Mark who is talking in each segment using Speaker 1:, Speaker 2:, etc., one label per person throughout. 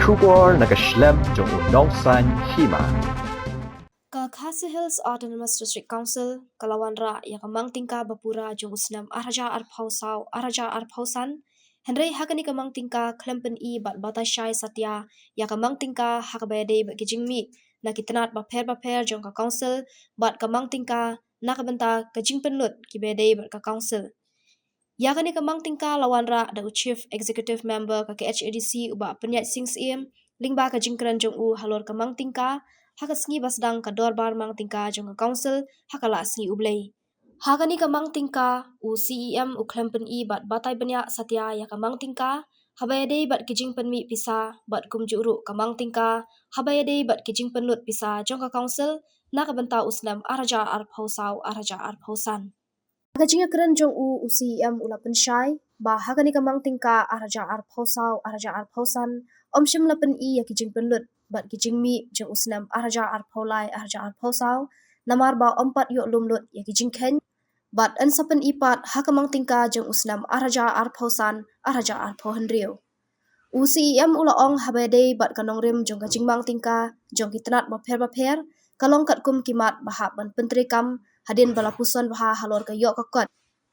Speaker 1: Shubor na Khlem jong Nongsan Hima.
Speaker 2: Khasi Hills Autonomous District Council Kalawanra ya kamang tingka bapura jong usnam araja arphausau araja arphausan Henry hakani kamang tingka Khlem bat Batai Shai Satya ya kamang tingka hakabede ba Jingmih na kitnat ba pher jong ka council bat kamang tingka nakabenta ka Jingpynlut kibede ba ka council ya kani kamang tingka lawanra da chief executive member ka HADC uba penyat sing sim lingba ka Jingkren jong Halor kamang tingka hakas ngi basdang ka dorbar mang tingka jong ka council hakala sngi ublei hakani kamang tingka CEM Khlem bat Batai benya Satya ya kamang tingka habayade bat kijing penmi pisa bat kumjuru kamang tingka habayade bat kijing penlut pisa jong ka council nakabenta usnam araja arphausau araja arphausan Jingkren jong CEM ulapen Shai ba hakani kamang tingka araja arphausau araja arphausan omshim lapen ya Jingpynlut bat Jingmih jong usnam araja arphaulai araja arphausau namar ba ompat yo lumlut ya Jingkren bat ansapen ipat hakamang tingka jong usnam araja arphausan araja arphauhenrio CEM ulaong habede bat kanong rim jong ka jingmang tingka jong kitnat ba pher kalong kat kum kimat bahap ban pentri kam hadin balapuson baha halor ka yok kakot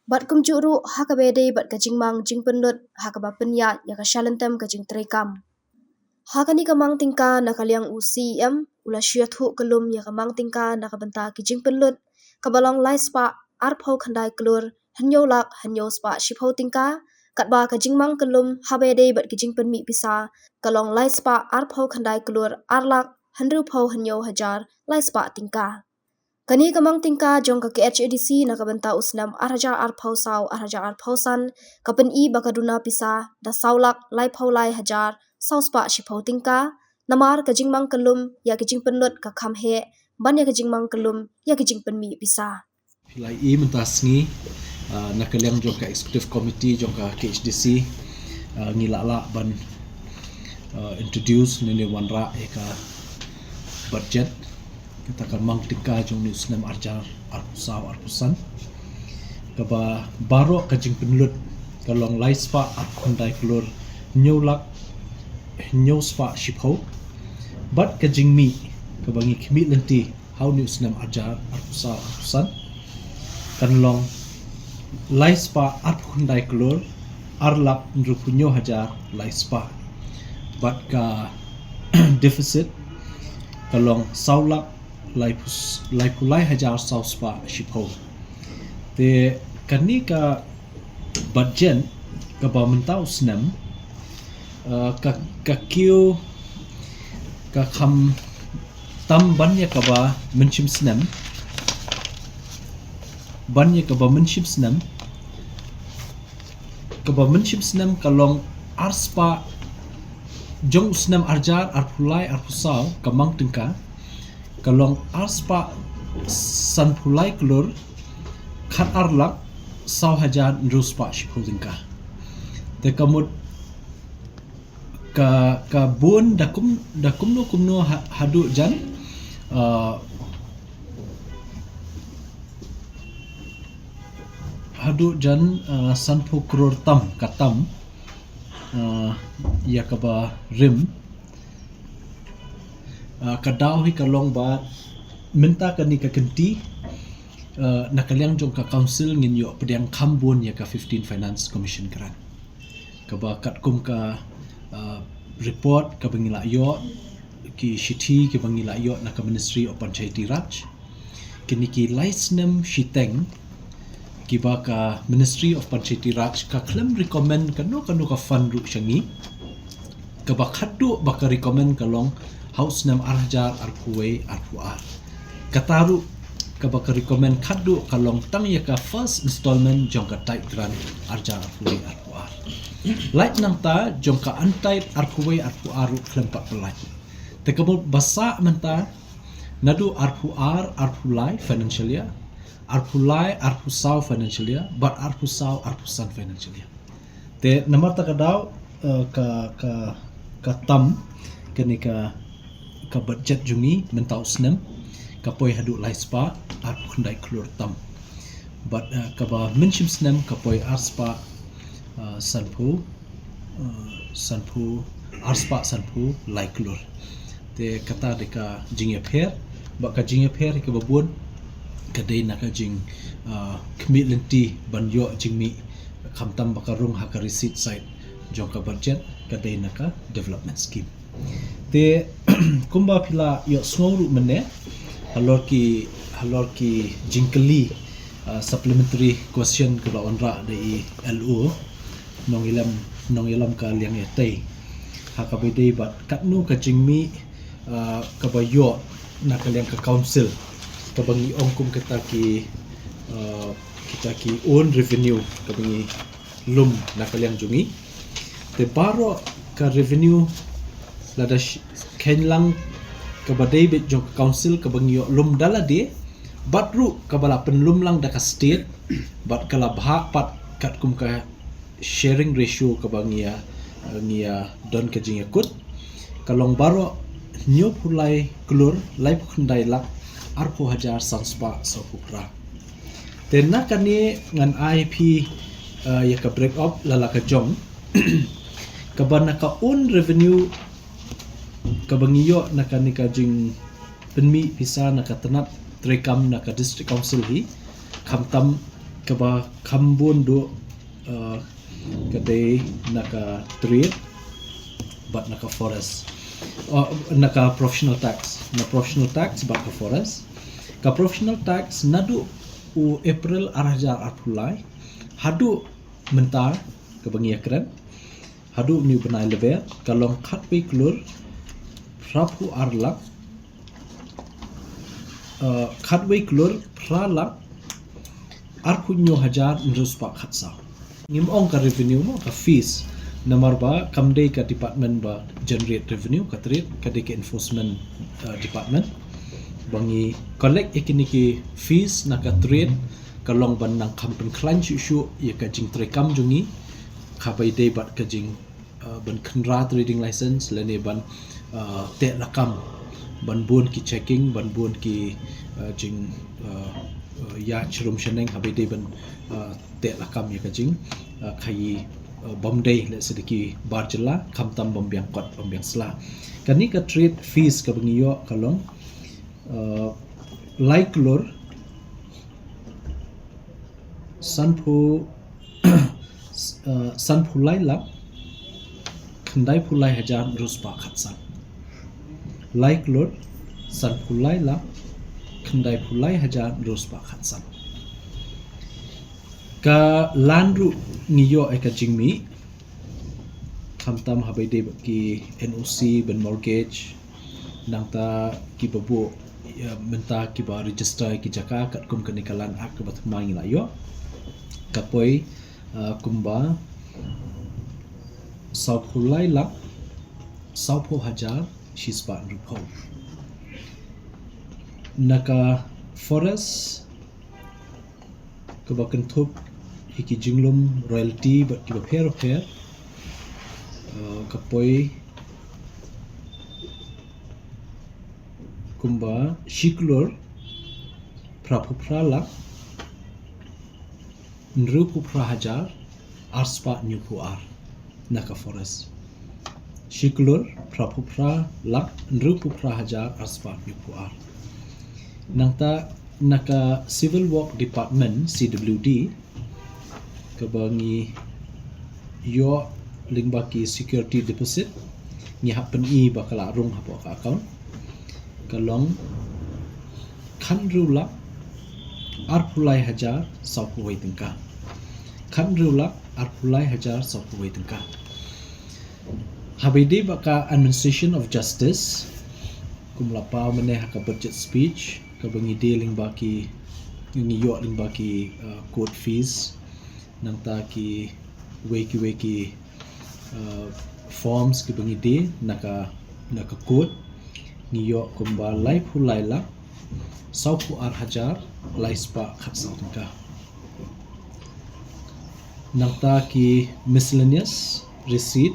Speaker 2: bat kum juru hakabede bat ka jingmang Jingpynlut hakaba penya ya ka shalentem ka jingtri kam hakani kamang tingka nakaliang CEM ula syathu kelum ya kamang tingka nakabenta ki Jingpynlut kabalong laispa arphau khandai klur hanyolak hanyospa shipho tingka katba ka jingmang kelum habede bat ki Jingpynmi pisa kalong laispa arphau khandai klur arlak hanru phau hanyo hajar laispa tingka kani kamang tingka jong ka HADC nakabenta usnam araja arphausau araja arphausan kapen bakaduna pisa da saulak lai phau lai hajar sauspa shipho tingka namar ka jingmang kelum ya ki Jingpynlut ka khamhe ban ya ka jingmang kelum ya ki Jingpynmi pisa
Speaker 3: Hilai mentasngi nakaliang jong ka executive committee jong ka HDC ngilala ban introduce nini wanra eka budget kita kan mang tingka jong nusnam arjar arpusau arpusan kaba baro ka Jingpynlut kalong laispa arkhundai klur nyolak nyospa shipho bat ka Jingmih kabangi khmi lenti how nusnam arjar arpusau arpusan kanlong laispa arkhundai klur arlap nrupunyo hajar laispa bat ka deficit kalong saulak laipulai hajar sauspa shipho te kani ka budget ka ba mentau snam ka kio ka kham tam banya ka ba menchim snam banya ka ba menchim snam kalong arspa jong snam arjar arpulai arpusau kamang tingka kalong arspa sanpulai klur khat arlak sau hajar nruspa shipho tingka te kamut ka bun dakum no hadu jan sanpu kror tam katam ya kaba rim kadau hi kalong ba minta kani ka kenti nakaliang jong ka council ngin yo pediang khambun ya ka 15 finance commission grant kaba katkum ka report ka bangila yo ki shithi ki bangila yo na ka ministry of panchayati raj kini ki license shiteng kiba ka ministry of panchayati raj ka Khlem recommend kanu ka fund ru shangi kaba khaddu baka recommend kalong house nam arjar arpuwe arpuar kataru kaba ka recommend khaddu kalong tang ya ka first installment jong ka tight grant arjar arpuwe arpuar light nang ta jong ka untight arpuwe arpuar ru Khlem pa pelai te kabul basa menta nadu arpuar arpulai financial year arpulai arpusau financial year but arpusau arpusan financial year te namar ta kadau ka tam kini ka budget jungi mentau snem ka poi hadu laispa arpundai klur tam but ka ba menshim snem ka poi arspa sanpu arspa sanpu like lur te kata deka jingepher ba ka jingepher ke babun kadai nak jing kemit lenti ban yo jingmi khamtam bakarung haka receipt site jongka budget kadai nak development scheme te kumba pila yo sngoru mene halor ki jingkeli supplementary question ke onra dari LU nong ilam ka liang etai haka bedai bat katnu ka jingmi ka bayo nak liang ka council ka bangi ongkum kita ki own revenue ka bangi lum nak liang jungi te baro ka revenue lada kenlang ka badai bet jong council ka bangi lum dala de batru ka bala penlum lang da ka state bat kala bha pat kat kum ka sharing ratio ka bangia ngia don ka jing yakut kalong baro nyo pulai klur lai khundai lak arpo hajar sanspa sopukra tenna kani ngan IP ya ka break up lala ka jong ka bana ka own revenue ka bangiyo nakani ka jing penmi pisa naka tanat trekam naka district council hi khamtam ka ba khambon do kadai naka trade but naka forest naka professional tax but ka forest ka professional tax nadu u April arhajar arpulai hadu mentar ka bangiakran hadu ni benai leber kalong khatwe klur prapu arlak khatwe klur pralak arpunyo hajar nruspa khatsa ngimong ka revenue mo ka fees namar ba kamdei ka department ba generate revenue ka trade ka de enforcement department bangi collect ekiniki fees na ka trade kalong ban nang kampen klan shu ya ka jing trekam jungi khabai dei bat ka jing ban khnra trading license lene ban te rakam ban bon ki checking ban bon ki jing ya chrum sheneng habai dei ban te rakam ya ka jing khai bomday le sediki barjela khamtam bombyang kot bombyang sla kani ka trade fees ka bangiyo kalong like lor sanphu lai lak khandai phulai hajar ruspa khatsan like lor sanphu lai lak khandai phulai hajar ruspa khatsan ka landru ngiyo eka jingmi khamtam habai de ki NOC ben mortgage nangta ki babu menta ki ba register ki jaka kat kum kanikalan ak bat mangi la yo kapoi kumba saupulai lak saupo hajar shispa rupo naka forest kebakan thup hiki jinglum royalty bat ki bapher kapoi kumba shiklor prapupra nrupupra hajar arspa nyupuar naka forest shiklor prapupra lak nrupupra hajar arspa nyupuar nangta naka civil work department CWD kabangi yo lingbaki security deposit ni happen bakala rung hapo ka account kalong khanrula arpulai hajar saupuwai Tyngka khanrula arpulai hajar saupuwai Tyngka habide baka administration of justice kumlapa mene haka budget speech kabangi dealing baki ngiyo lingbaki court fees nangta ki weki forms kabangi de naka court ngiyo kumba lai phulai la saupu ar hajar lai spa khatsau Tyngka nangta ki miscellaneous receipt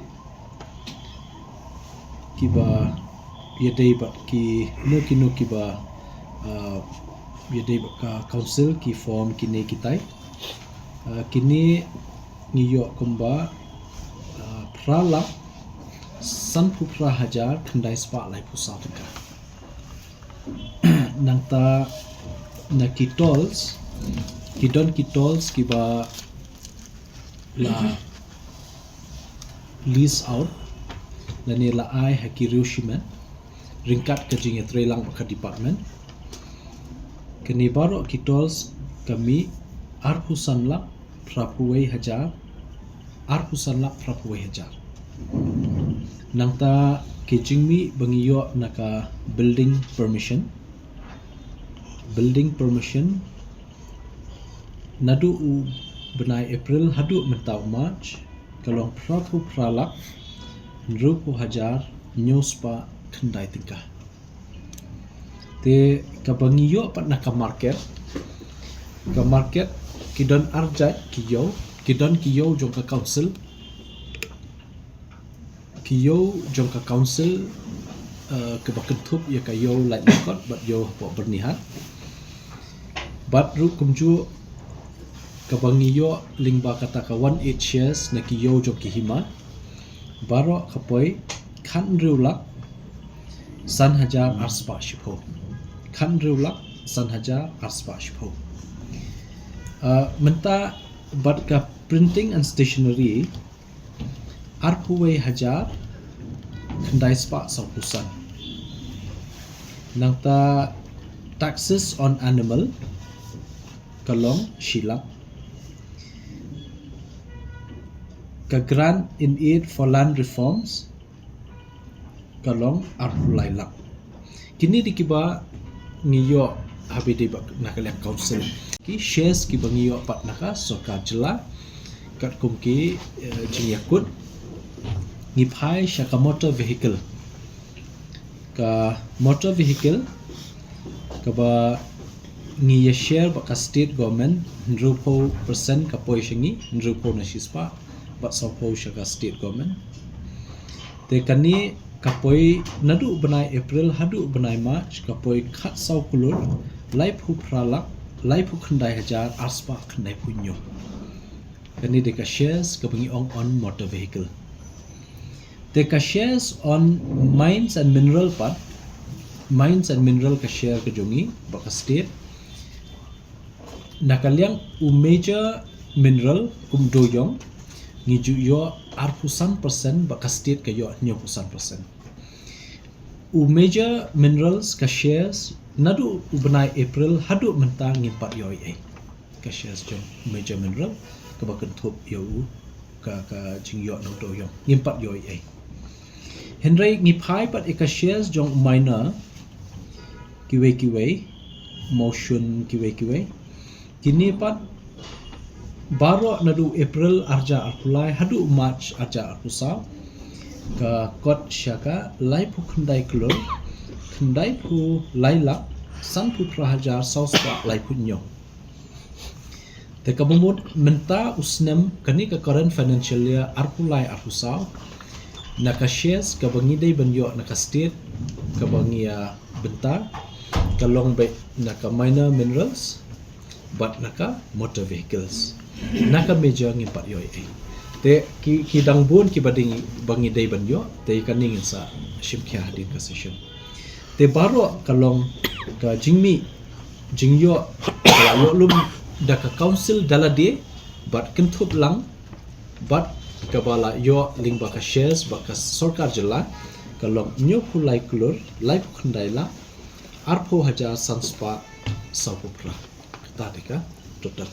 Speaker 3: kiba yedei bat ki no kiba yedei ka council ki form kini kitai kini ngiyo kumba prala san pupra hajar kendai spa lai pusau Tyngka. Nangta na kitols kiba la lease out lani la ai hakiriu shimen ringkat ke jinge trelang ka department kini baro kitols kami arpusan lak prapuwei hajar nangta ke Jingmih bangiyo naka building permission nadu u benai April hadu mentau March kalong prapu pralak nrupu hajar nyuspa kendai Tyngka te kabangiyo pat naka market kidon arjat kiyo jong ka council ke bakentup ya kayo light makot bat yo po bernihat bat ru kumju kabangiyo lingba kata ka 18 shares na kiyo jong ki Hima baro kapoi kan riulak san hajar arspa shipho menta bat ka printing and stationery arpuwei hajar kendai spa saupusan nangta taxes on animal kalong shilak ka grant in aid for land reforms kalong arpulai lak kini dikiba ngiyo habide nakaliak council ki shares ki bangiyo pat naka soka jela kat kumki jingyakut ngipai shaka motor vehicle ka ba ngiya share ba ka state government 100% ka poi shingi 100% na shispa ba sopo shaka state government te kani kapoi nadu benai April hadu benai March kapoi khat sau kulur lai phu pralak lai phu khandai hajar arspa khandai punyo kani de ka shares ka bangi on motor vehicle te ka shares on mines and mineral ka share ka jongi ba ka state nakaliang u major mineral doyong ngiju yo arpusan persen ba ka state ka yo 90%. U major minerals ka shares nadu u benai April hadu mentang ngimpat yo ka shares jong major mineral ka ba kentup yo ka jingyo no doyong ngimpat yo Henry ngipai pat ka shares jong minor kiwe motion kiwe kini pat baro nadu April arja arpulai hadu March arja arpusau ka kot syaka lai pu khandai klor khandai pu lailak san pu prahajar sauspa lai punyo te kabumut menta usnem kani ka current financial year arpulai arpusau naka shares ka bangidai banyo naka state ka bangia benta kalong be naka minor minerals but naka motor vehicles naka major ngimpat yo te ki dangbun ki bading bangi dai banyo te kaning sa shimkhya hadin ka session te baro kalong ka Jingmih jingyo lo lum da ka council dalade but kentup lang but kabala yo ling ba ka shares ba ka sarkar jela kalong nyo pulai kulur lai khandai la arpo hajar sanspa sapupra kata deka total